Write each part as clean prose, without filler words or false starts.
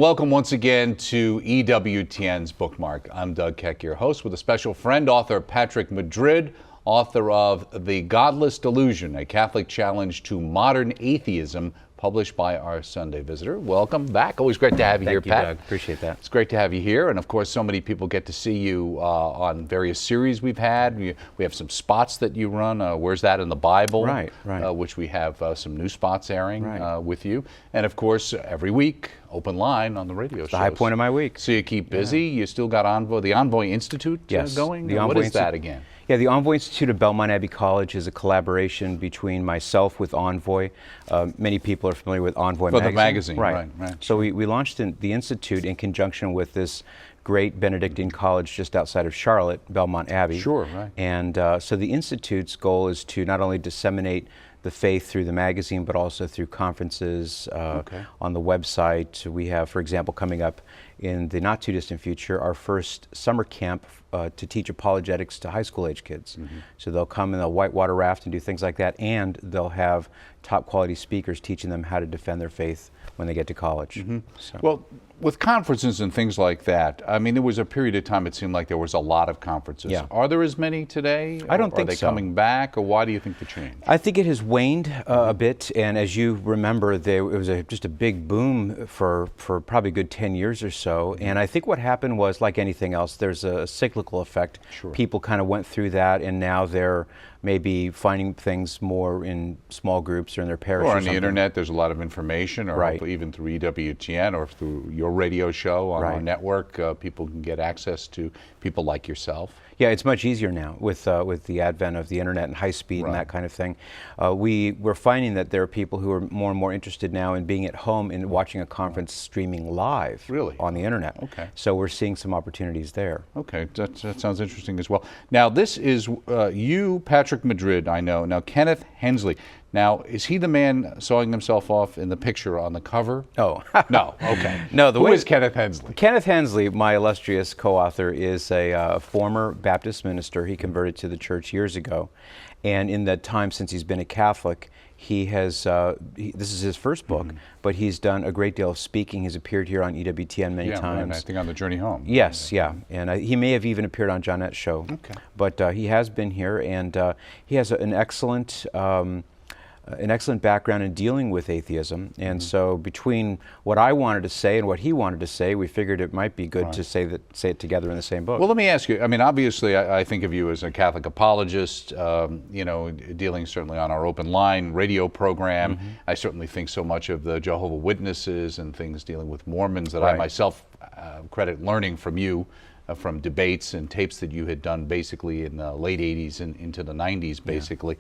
welcome once again to EWTN's Bookmark. I'm Doug Keck, your host, with a special friend, author Patrick Madrid, author of The Godless Delusion, a Catholic challenge to modern atheism, published by our Sunday Visitor. Welcome back. Always great to have you here, Pat. Thank you, Doug. Appreciate that. It's great to have you here. And of course, so many people get to see you on various series we've had. We have some spots that you run. Where's That in the Bible? Right. Which we have some new spots airing with you. And of course, every week, Open Line on the radio show. The high point of my week. So you keep busy. You still got Envoy, the Envoy Institute going? The Envoy what is that again? Yeah, the Envoy Institute of Belmont Abbey College is a collaboration between myself with Envoy. Many people are familiar with Envoy magazine. The magazine, right. So we launched the Institute in conjunction with this great Benedictine college just outside of Charlotte, Belmont Abbey. Sure, right. And so the Institute's goal is to not only disseminate the faith through the magazine, but also through conferences on the website. We have, for example, coming up in the not too distant future, our first summer camp to teach apologetics to high school age kids. So they'll come and they'll whitewater raft and do things like that, and they'll have top quality speakers teaching them how to defend their faith when they get to college. So. Well, with conferences and things like that, I mean, there was a period of time it seemed like there was a lot of conferences. Yeah. Are there as many today? I don't think so. Are they coming back, or why do you think the change? I think it has waned a bit, and as you remember, it was just a big boom for probably a good 10 years or so, and I think what happened was, like anything else, there's a cyclical effect. Sure. People kind of went through that, and now they're maybe finding things more in small groups or in their parish. Or on the internet, there's a lot of information, or even through EWTN or through your radio show on our network, people can get access to people like yourself. Yeah, it's much easier now with the advent of the internet and high speed and that kind of thing. We're finding that there are people who are more and more interested now in being at home and watching a conference streaming live on the internet. Okay. So we're seeing some opportunities there. Okay, that sounds interesting as well. Now, this is you, Patrick Madrid, I know. Now, Kenneth Hensley. Now, is he the man sawing himself off in the picture on the cover? Oh. No, okay. No, Who is Kenneth Hensley? Kenneth Hensley, my illustrious co-author, is a former Baptist minister. He converted to the church years ago. And in that time since he's been a Catholic, he has, this is his first book, but he's done a great deal of speaking. He's appeared here on EWTN many times. Right, I think on The Journey Home. Yes, and he may have even appeared on Johnette's show. Okay. But he has been here, and he has an excellent background in dealing with atheism, and so between what I wanted to say and what he wanted to say, we figured it might be good to say it together in the same book. Well, let me ask you, I mean, obviously I think of you as a Catholic apologist, you know, dealing certainly on our Open Line radio program. I certainly think so much of the Jehovah's Witnesses and things dealing with Mormons that I myself credit learning from you, from debates and tapes that you had done basically in the late 80s and into the 90s, basically.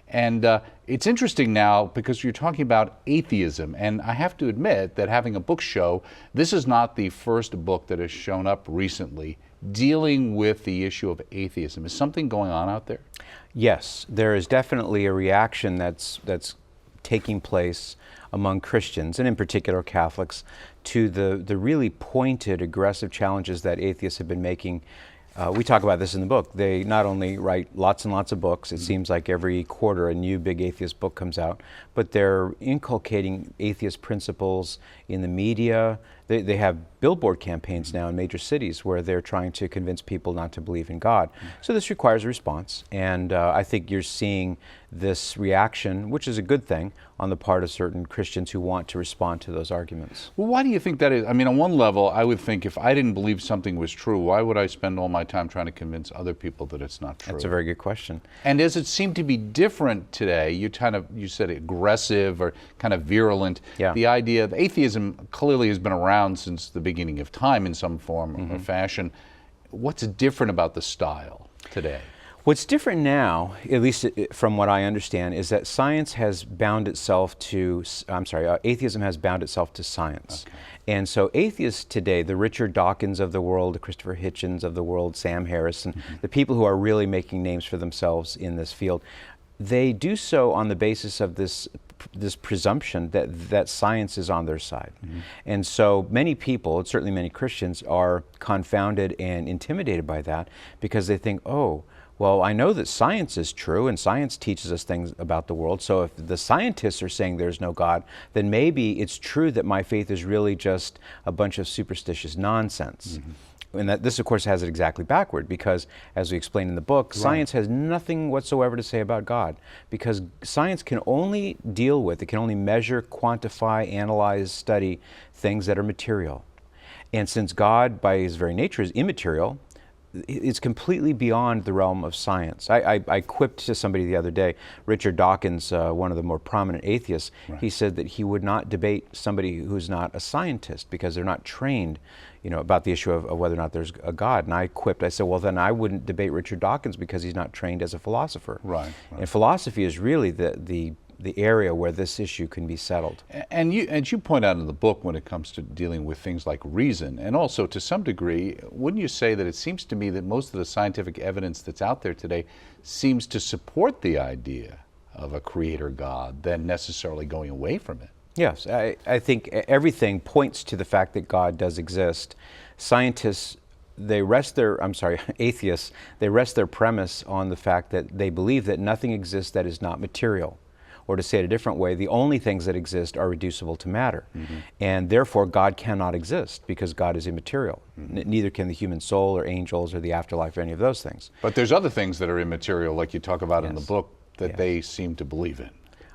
And it's interesting now because you're talking about atheism, and I have to admit that having a book show, this is not the first book that has shown up recently dealing with the issue of atheism. Is something going on out there? Yes, there is definitely a reaction that's taking place among Christians, and in particular Catholics, to the really pointed, aggressive challenges that atheists have been making. We talk about this in the book. They not only write lots and lots of books, it seems like every quarter a new big atheist book comes out, but they're inculcating atheist principles in the media. They have billboard campaigns now in major cities where they're trying to convince people not to believe in God. So this requires a response, and I think you're seeing this reaction, which is a good thing, on the part of certain Christians who want to respond to those arguments. Well, why do you think that is? I mean, on one level, I would think if I didn't believe something was true, why would I spend all my time trying to convince other people that it's not true? That's a very good question. And does it seem to be different today? You said aggressive or kind of virulent. Yeah. The idea of atheism clearly has been around since the beginning of time in some form or fashion. What's different about the style today? What's different now, at least from what I understand, is that science has bound itself to, atheism has bound itself to science. Okay. And so atheists today, the Richard Dawkins of the world, the Christopher Hitchens of the world, Sam Harris, and the people who are really making names for themselves in this field, they do so on the basis of this presumption that science is on their side. And so many people, certainly many Christians, are confounded and intimidated by that because they think, oh, well, I know that science is true, and science teaches us things about the world. So if the scientists are saying there's no God, then maybe it's true that my faith is really just a bunch of superstitious nonsense. And that this, of course, has it exactly backward, because, as we explain in the book, science has nothing whatsoever to say about God, because science can only deal with, it can only measure, quantify, analyze, study things that are material. And since God, by his very nature, is immaterial, it's completely beyond the realm of science. I quipped to somebody the other day, Richard Dawkins, one of the more prominent atheists, he said that he would not debate somebody who's not a scientist because they're not trained, about the issue of whether or not there's a God. And I quipped, I said, well, then I wouldn't debate Richard Dawkins because he's not trained as a philosopher. Right. And philosophy is really the area where this issue can be settled. And you point out in the book, when it comes to dealing with things like reason, and also to some degree, wouldn't you say that it seems to me that most of the scientific evidence that's out there today seems to support the idea of a creator God than necessarily going away from it? Yes, I think everything points to the fact that God does exist. Scientists, atheists, they rest their premise on the fact that they believe that nothing exists that is not material. Or to say it a different way, the only things that exist are reducible to matter. And therefore, God cannot exist because God is immaterial. Neither can the human soul or angels or the afterlife or any of those things. But there's other things that are immaterial, like you talk about in the book, that they seem to believe in.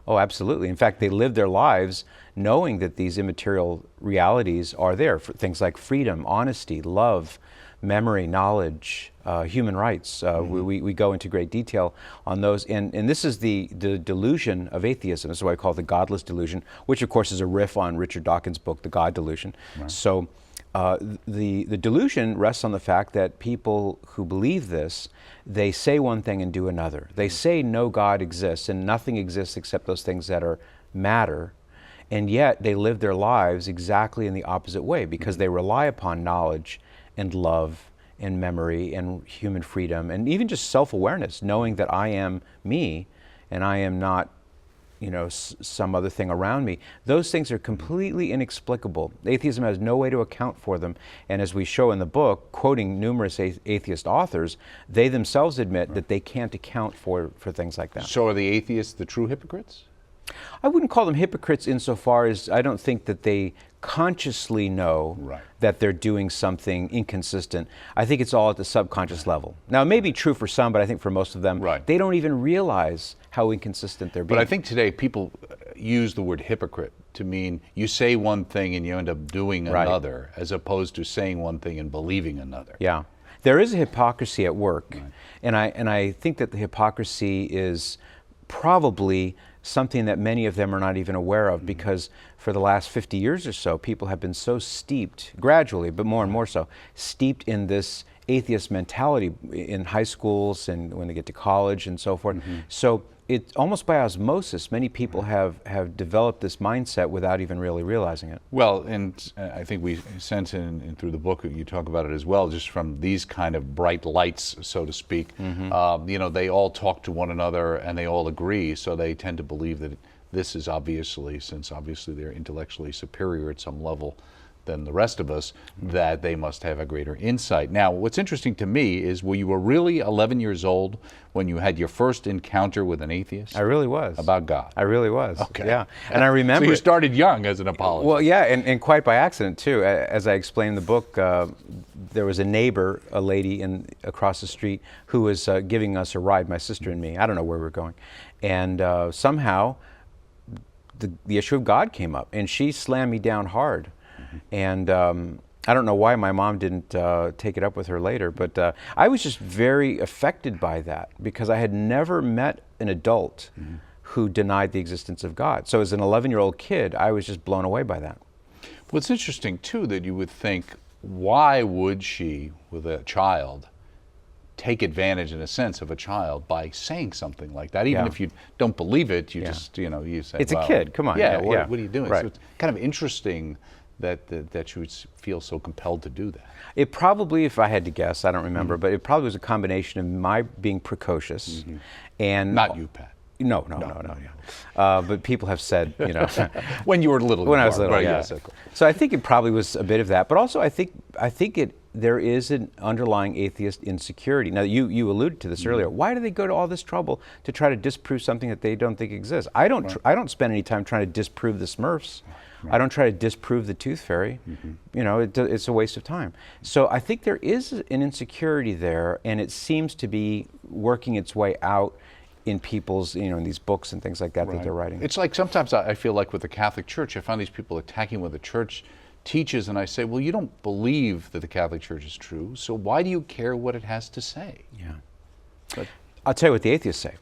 Oh, absolutely. In fact, they live their lives knowing that these immaterial realities are there, for things like freedom, honesty, love, memory, knowledge, human rights. We go into great detail on those. And this is the delusion of atheism. This is what I call the Godless Delusion, which of course is a riff on Richard Dawkins' book, The God Delusion. So the delusion rests on the fact that people who believe this, they say one thing and do another. They say no God exists and nothing exists except those things that are matter, and yet they live their lives exactly in the opposite way because they rely upon knowledge and love and memory and human freedom and even just self-awareness, knowing that I am me and I am not some other thing around me. Those things are completely inexplicable. Atheism has no way to account for them. And as we show in the book, quoting numerous atheist authors, they themselves admit that they can't account for things like that. So are the atheists the true hypocrites? I wouldn't call them hypocrites insofar as I don't think that they consciously know that they're doing something inconsistent. I think it's all at the subconscious level. Now, it may be true for some, but I think for most of them, they don't even realize how inconsistent they're being. But I think today people use the word hypocrite to mean you say one thing and you end up doing another, as opposed to saying one thing and believing another. Yeah. There is a hypocrisy at work, and I think that the hypocrisy is probably something that many of them are not even aware of, because for the last 50 years or so, people have been so steeped, gradually, but more and more so, steeped in this atheist mentality in high schools and when they get to college and so forth. So it almost by osmosis, many people have developed this mindset without even really realizing it. Well, and I think we sense in through the book, you talk about it as well, just from these kind of bright lights, so to speak. They all talk to one another and they all agree, so they tend to believe that this is since obviously they're intellectually superior at some level than the rest of us, that they must have a greater insight. Now, what's interesting to me is, were you really 11 years old when you had your first encounter with an atheist? I really was. About God? I really was. Okay. Yeah. And I remember... So you started young as an apologist. Well, yeah, and quite by accident, too. As I explained in the book, there was a neighbor, a lady across the street, who was giving us a ride, my sister and me. I don't know where we were going. And somehow, the issue of God came up, and she slammed me down hard. And I don't know why my mom didn't take it up with her later, but I was just very affected by that because I had never met an adult who denied the existence of God. So as an 11-year-old kid, I was just blown away by that. Well, it's interesting, too, that you would think, why would she, with a child, take advantage, in a sense, of a child by saying something like that? Even if you don't believe it, you just, you say, it's a kid, come on. What are you doing? Right. So it's kind of interesting that you would feel so compelled to do that. It probably, if I had to guess, I don't remember, but it probably was a combination of my being precocious and... Not you, Pat. No. But people have said, when you were little. When I was little, right, yeah. Yes, of course. So I think it probably was a bit of that, but also I think there is an underlying atheist insecurity. Now, you alluded to this earlier. Why do they go to all this trouble to try to disprove something that they don't think exists? I don't spend any time trying to disprove the Smurfs. I don't try to disprove the Tooth Fairy. You know, it's a waste of time. So I think there is an insecurity there, and it seems to be working its way out in people's, you know, in these books and things like that that they're writing. It's like sometimes I feel like with the Catholic Church, I find these people attacking what the Church teaches, and I say, well, you don't believe that the Catholic Church is true, so why do you care what it has to say? Yeah. But I'll tell you what the atheists say.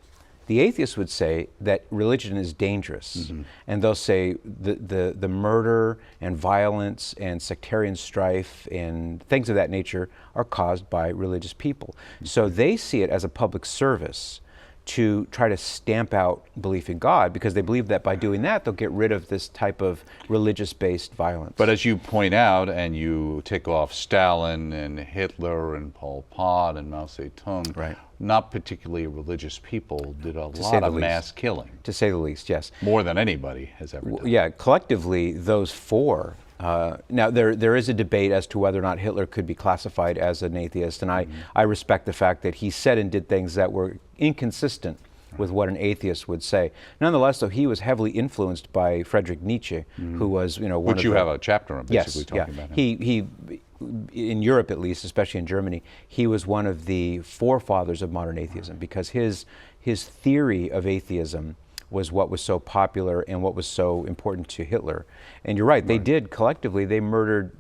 The atheists would say that religion is dangerous, and they'll say the murder and violence and sectarian strife and things of that nature are caused by religious people. So they see it as a public service to try to stamp out belief in God, because they believe that by doing that they'll get rid of this type of religious-based violence. But as you point out, and you tick off Stalin and Hitler and Pol Pot and Mao Zedong, not particularly religious people did a lot of mass killing. To say the least, yes. More than anybody has ever done. Yeah, collectively, those four. Now, there is a debate as to whether or not Hitler could be classified as an atheist, and I respect the fact that he said and did things that were inconsistent with what an atheist would say. Nonetheless, though, he was heavily influenced by Friedrich Nietzsche, who was, you know, one Which of you the, have a chapter on, basically talking about him. He, in Europe at least, especially in Germany, he was one of the forefathers of modern atheism, because his theory of atheism was what was so popular and what was so important to Hitler. And you're right, they did collectively, they murdered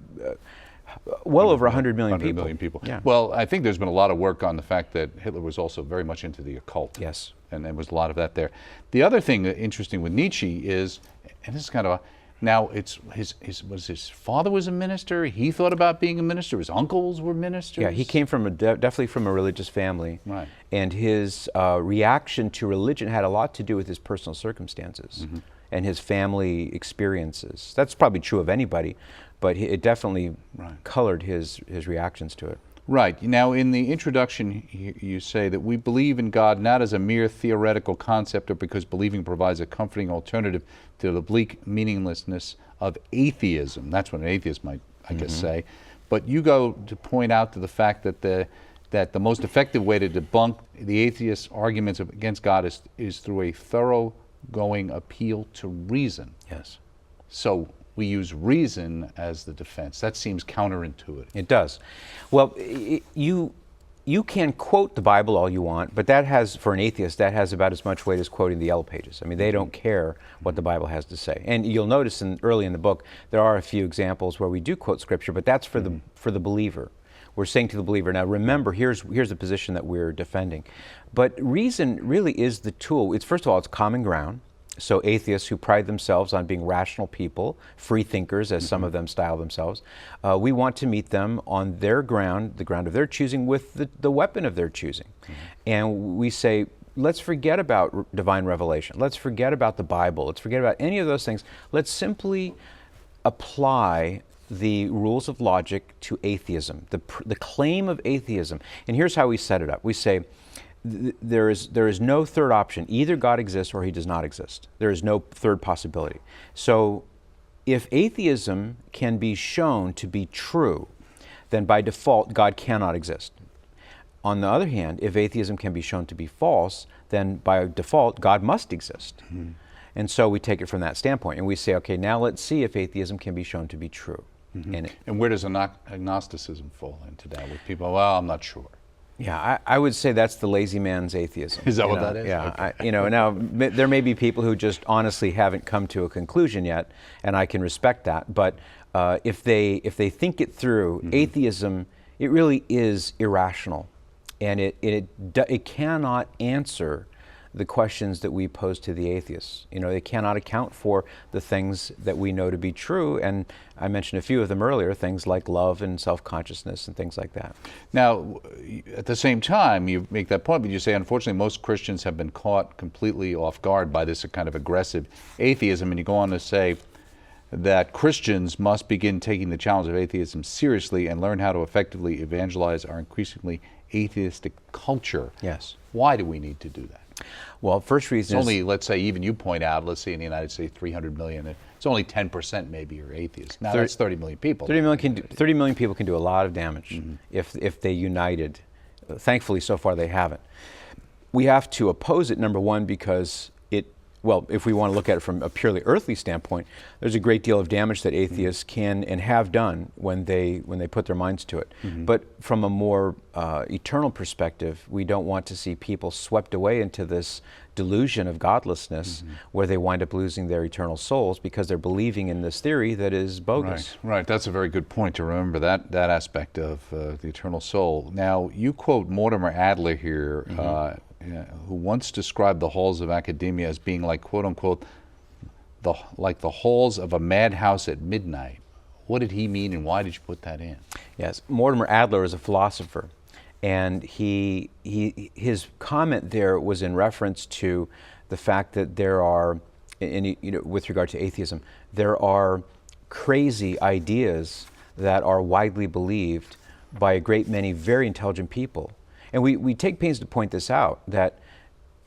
well over 100 million people. 100 million people. Yeah. Well, I think there's been a lot of work on the fact that Hitler was also very much into the occult. Yes. And there was a lot of that there. The other thing interesting with Nietzsche is, and this is kind of, now it's his father was a minister, he thought about being a minister, his uncles were ministers. Yeah, he came from definitely from a religious family. Right. And his reaction to religion had a lot to do with his personal circumstances and his family experiences. That's probably true of anybody, but it definitely colored his reactions to it. Right. Now, in the introduction, you say that we believe in God not as a mere theoretical concept, or because believing provides a comforting alternative to the bleak meaninglessness of atheism. That's what an atheist might, I guess, say. But you go to point out to the fact that the most effective way to debunk the atheist arguments against God is through a thoroughgoing appeal to reason. Yes. So we use reason as the defense. That seems counterintuitive. It does. Well, you can quote the Bible all you want, but that has, for an atheist, that has about as much weight as quoting the Yellow Pages. I mean, they don't care what the Bible has to say. And you'll notice early in the book, there are a few examples where we do quote Scripture, but that's for the believer. We're saying to the believer, now remember, here's the position that we're defending. But reason really is the tool. It's, first of all, it's common ground. So atheists who pride themselves on being rational people, free thinkers, as some of them style themselves, we want to meet them on their ground, the ground of their choosing, with the weapon of their choosing. And we say, let's forget about divine revelation. Let's forget about the Bible. Let's forget about any of those things. Let's simply apply the rules of logic to atheism, the claim of atheism. And here's how we set it up. We say, there is no third option. Either God exists or he does not exist. There is no third possibility. So if atheism can be shown to be true, then by default, God cannot exist. On the other hand, if atheism can be shown to be false, then by default, God must exist. And so we take it from that standpoint, and we say, okay, now let's see if atheism can be shown to be true. And where does agnosticism fall into that with people? Well, I'm not sure. Yeah, I would say that's the lazy man's atheism. Is that what that is? Yeah, okay. Now there may be people who just honestly haven't come to a conclusion yet, and I can respect that. But if they think it through, atheism, it really is irrational, and it cannot answer the questions that we pose to the atheists. They cannot account for the things that we know to be true, and I mentioned a few of them earlier, things like love and self-consciousness and things like that. Now, at the same time, you make that point, but you say, unfortunately, most Christians have been caught completely off guard by this kind of aggressive atheism, and you go on to say that Christians must begin taking the challenge of atheism seriously and learn how to effectively evangelize our increasingly atheistic culture. Yes. Why do we need to do that? Well, first reason It's is only, let's say, even you point out, let's say in the United States, 300 million. It's only 10% maybe are atheists. Now that's 30 million people. 30 million people can do a lot of damage if they united. Thankfully, so far they haven't. We have to oppose it, number one, because well, if we want to look at it from a purely earthly standpoint, there's a great deal of damage that atheists can and have done when they put their minds to it. But from a more eternal perspective, we don't want to see people swept away into this delusion of godlessness where they wind up losing their eternal souls because they're believing in this theory that is bogus. Right. That's a very good point to remember that aspect of the eternal soul. Now, you quote Mortimer Adler here, who once described the halls of academia as being like, quote unquote, like the halls of a madhouse at midnight. What did he mean, and why did you put that in? Yes, Mortimer Adler is a philosopher, and his comment there was in reference to the fact that there are, with regard to atheism, there are crazy ideas that are widely believed by a great many very intelligent people. And we take pains to point this out, that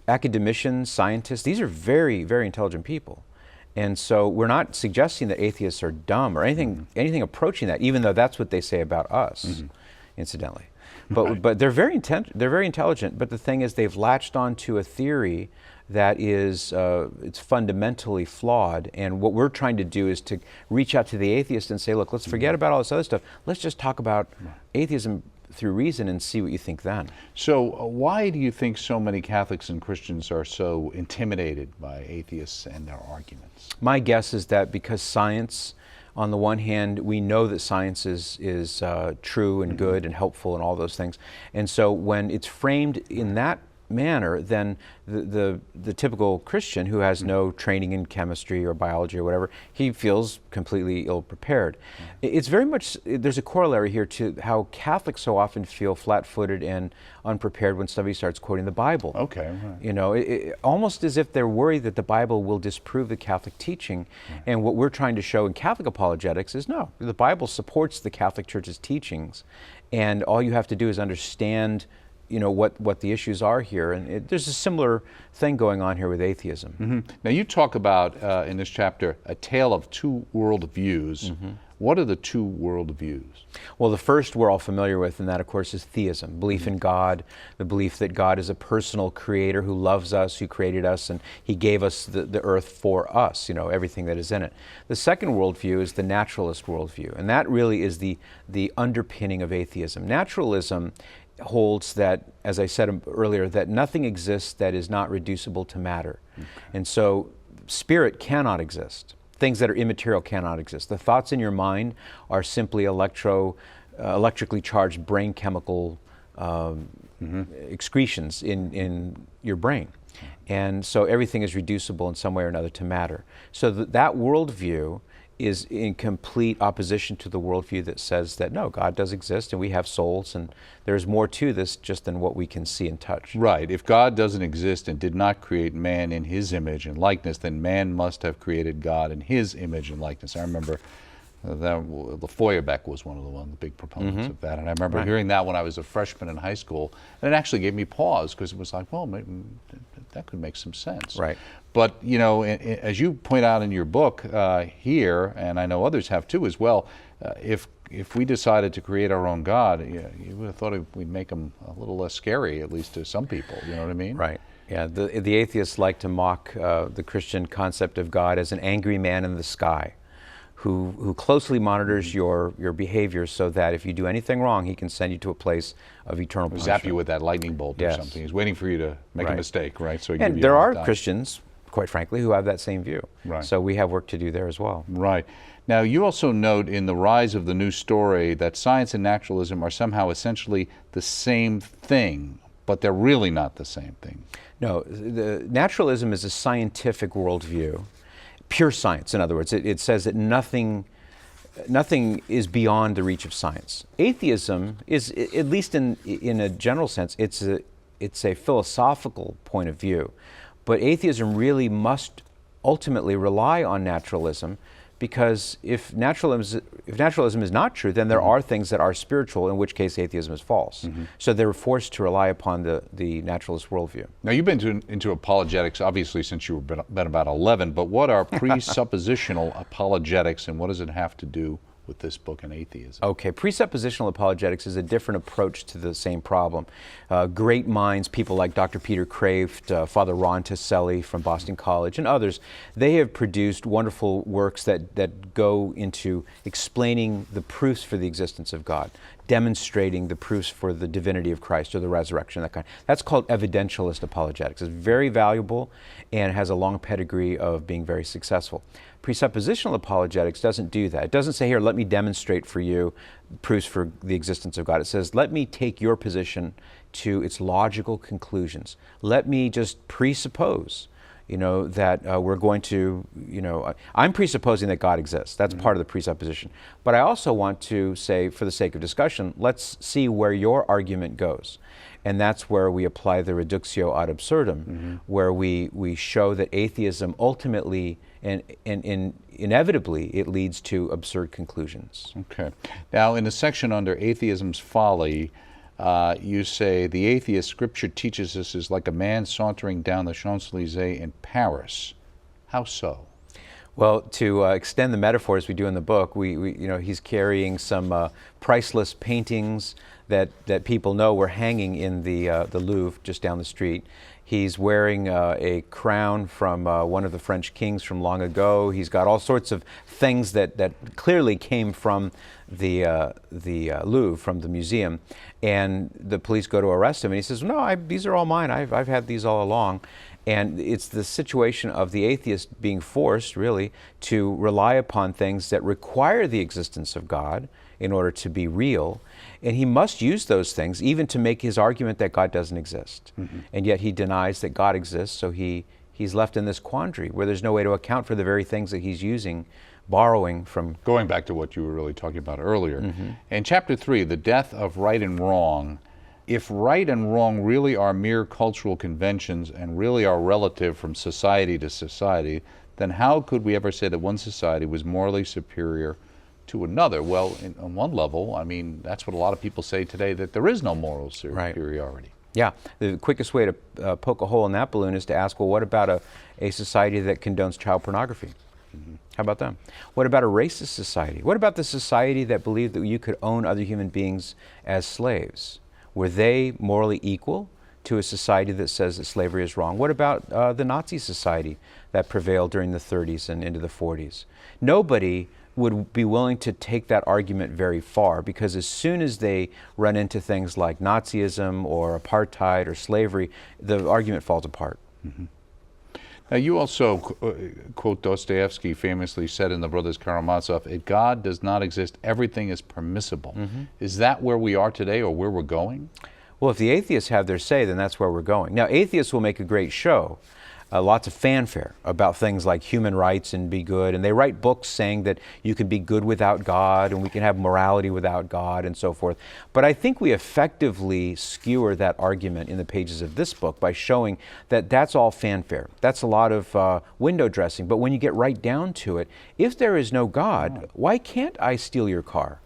academicians, scientists, these are very, very intelligent people. And so we're not suggesting that atheists are dumb or anything approaching that, even though that's what they say about us, incidentally. But they're very intelligent. But the thing is, they've latched onto a theory that is it's fundamentally flawed. And what we're trying to do is to reach out to the atheist and say, look, let's forget about all this other stuff. Let's just talk about atheism through reason and see what you think then. So why do you think so many Catholics and Christians are so intimidated by atheists and their arguments? My guess is that because science, on the one hand, we know that science is true and good and helpful and all those things. And so when it's framed in that manner, then the typical Christian who has no training in chemistry or biology or whatever, he feels completely ill-prepared. It's very much, there's a corollary here to how Catholics so often feel flat-footed and unprepared when somebody starts quoting the Bible. Okay, right. You know, almost as if they're worried that the Bible will disprove the Catholic teaching. And what we're trying to show in Catholic apologetics is no, the Bible supports the Catholic Church's teachings, and all you have to do is understand what the issues are here. And there's a similar thing going on here with atheism. Now you talk about, in this chapter, a tale of two worldviews. What are the two worldviews? Well, the first we're all familiar with, and that, of course, is theism, belief in God, the belief that God is a personal creator who loves us, who created us, and he gave us the earth for us, everything that is in it. The second worldview is the naturalist worldview, and that really is the underpinning of atheism. Naturalism holds that, as I said earlier, that nothing exists that is not reducible to matter. And so spirit cannot exist. Things that are immaterial cannot exist. The thoughts in your mind are simply electrically charged brain chemical excretions in your brain. And so everything is reducible in some way or another to matter. So that worldview is in complete opposition to the worldview that says that, no, God does exist and we have souls and there's more to this just than what we can see and touch. Right. If God doesn't exist and did not create man in his image and likeness, then man must have created God in his image and likeness. I remember the Feuerbach was one of the big proponents of that. And I remember hearing that when I was a freshman in high school. And it actually gave me pause because it was like, well, maybe that could make some sense. Right. But, as you point out in your book here, and I know others have too as well, if we decided to create our own God, you would have thought we'd make him a little less scary, at least to some people. You know what I mean? Right. Yeah. The atheists like to mock the Christian concept of God as an angry man in the sky who closely monitors your behavior so that if you do anything wrong, he can send you to a place of eternal punishment. Zap you with that lightning bolt or something. He's waiting for you to make a mistake, right? So and there are Christians, quite frankly, who have that same view. Right. So we have work to do there as well. Right. Now, you also note in The Rise of the New Story that science and naturalism are somehow essentially the same thing, but they're really not the same thing. No, the naturalism is a scientific worldview, pure science, in other words. It says that nothing is beyond the reach of science. Atheism is, at least in a general sense, it's a philosophical point of view. But atheism really must ultimately rely on naturalism because if naturalism is not true, then there are things that are spiritual, in which case atheism is false. So they're forced to rely upon the naturalist worldview. Now, you've been into apologetics, obviously, since you were been about 11, but what are presuppositional apologetics, and what does it have to do with this book on atheism? Okay, presuppositional apologetics is a different approach to the same problem. Great minds, people like Dr. Peter Kraft, Father Ron Tasselli from Boston College, and others, they have produced wonderful works that go into explaining the proofs for the existence of God, demonstrating the proofs for the divinity of Christ or the resurrection, that kind. That's called evidentialist apologetics. It's very valuable and has a long pedigree of being very successful. Presuppositional apologetics doesn't do that. It doesn't say, here, let me demonstrate for you proofs for the existence of God. It says, let me take your position to its logical conclusions. Let me just presuppose, that we're going to, I'm presupposing that God exists. That's part of the presupposition. But I also want to say, for the sake of discussion, let's see where your argument goes. And that's where we apply the reductio ad absurdum, where we show that atheism ultimately and inevitably it leads to absurd conclusions. Okay. Now, in the section under atheism's folly, you say the atheist scripture teaches us is like a man sauntering down the Champs-Élysées in Paris. How so? Well, to extend the metaphors we do in the book, he's carrying some priceless paintings that people know were hanging in the Louvre just down the street. He's wearing a crown from one of the French kings from long ago. He's got all sorts of things that clearly came from the Louvre, from the museum. And the police go to arrest him, and he says, no, these are all mine. I've had these all along. And it's the situation of the atheist being forced, really, to rely upon things that require the existence of God in order to be real. And he must use those things even to make his argument that God doesn't exist. And yet he denies that God exists, so he's left in this quandary where there's no way to account for the very things that he's using, borrowing from. Going back to what you were really talking about earlier. In Chapter 3, the death of right and wrong, if right and wrong really are mere cultural conventions and really are relative from society to society, then how could we ever say that one society was morally superior to another? Well, on one level, I mean, that's what a lot of people say today, that there is no moral superiority. Yeah, the quickest way to poke a hole in that balloon is to ask, well, what about a society that condones child pornography? How about them? What about a racist society? What about the society that believed that you could own other human beings as slaves? Were they morally equal to a society that says that slavery is wrong? What about the Nazi society that prevailed during the 30s and into the 40s? Nobody would be willing to take that argument very far, because as soon as they run into things like Nazism or apartheid or slavery, the argument falls apart. Now, you also quote Dostoevsky famously said in The Brothers Karamazov, if God does not exist, everything is permissible. Is that where we are today, or where we're going? Well, if the atheists have their say, then that's where we're going. Now, atheists will make a great show, lots of fanfare about things like human rights and be good, and they write books saying that you can be good without God and we can have morality without God and so forth. But I think we effectively skewer that argument in the pages of this book by showing that that's all fanfare. That's a lot of window dressing. But when you get right down to it, if there is no God, why can't I steal your car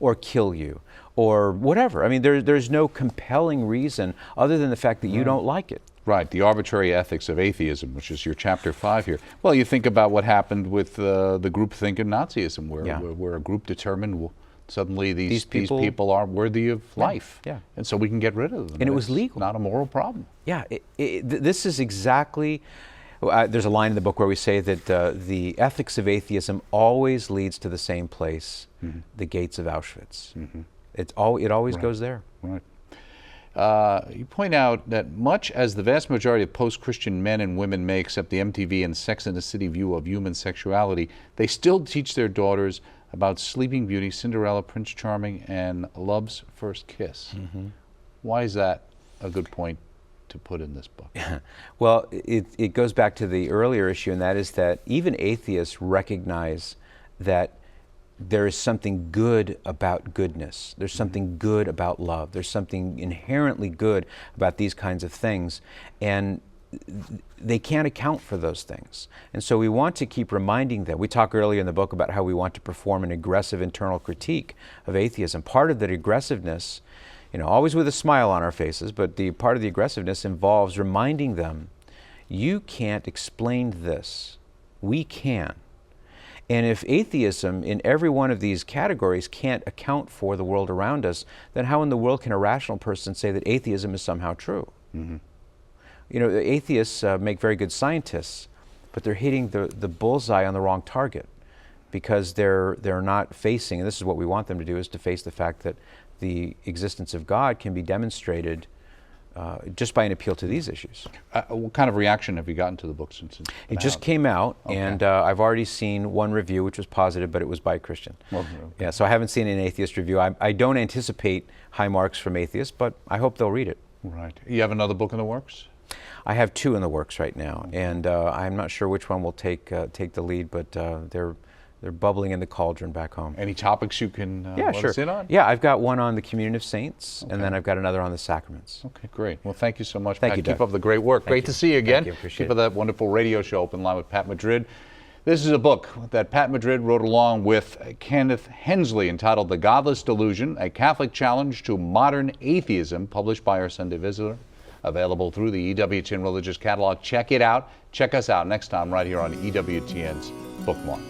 or kill you or whatever? I mean, there's no compelling reason other than the fact that you don't like it. Right, the arbitrary ethics of atheism, which is your Chapter 5 here. Well, you think about what happened with the groupthink in Nazism, where a group determined, well, suddenly these people are worthy of life. And so we can get rid of them. And it was legal. Not a moral problem. Yeah, this is exactly, there's a line in the book where we say that the ethics of atheism always leads to the same place, the gates of Auschwitz. It always goes there. Right. You point out that much as the vast majority of post-Christian men and women may accept the MTV and Sex and the City view of human sexuality, they still teach their daughters about Sleeping Beauty, Cinderella, Prince Charming, and Love's First Kiss. Why is that a good point to put in this book? Well, it goes back to the earlier issue, and that is that even atheists recognize that there is something good about goodness. There's something good about love. There's something inherently good about these kinds of things. And they can't account for those things. And so we want to keep reminding them. We talk earlier in the book about how we want to perform an aggressive internal critique of atheism. Part of that aggressiveness, always with a smile on our faces, but the part of the aggressiveness involves reminding them, you can't explain this. We can. And if atheism in every one of these categories can't account for the world around us, then how in the world can a rational person say that atheism is somehow true? Mm-hmm. Atheists make very good scientists, but they're hitting the bullseye on the wrong target, because they're not facing, and this is what we want them to do, is to face the fact that the existence of God can be demonstrated just by an appeal to these issues. What kind of reaction have you gotten to the book since it just came out? Okay. And I've already seen one review, which was positive, but it was by a Christian. Okay. Yeah, so I haven't seen an atheist review. I don't anticipate high marks from atheists, but I hope they'll read it. Right. You have another book in the works? I have two in the works right now, and I'm not sure which one will take the lead, but they're bubbling in the cauldron back home. Any topics you can let us in on? Yeah, I've got one on the communion of saints, and then I've got another on the sacraments. Okay, great. Well, thank you so much, Pat. Thank you, Keep up the great work. Great to see you again. Thank you. Appreciate Keep up that wonderful radio show, Open Line with Pat Madrid. This is a book that Pat Madrid wrote along with Kenneth Hensley, entitled The Godless Delusion, A Catholic Challenge to Modern Atheism, published by our Sunday Visitor. Available through the EWTN Religious Catalog. Check it out. Check us out next time right here on EWTN's Bookmark.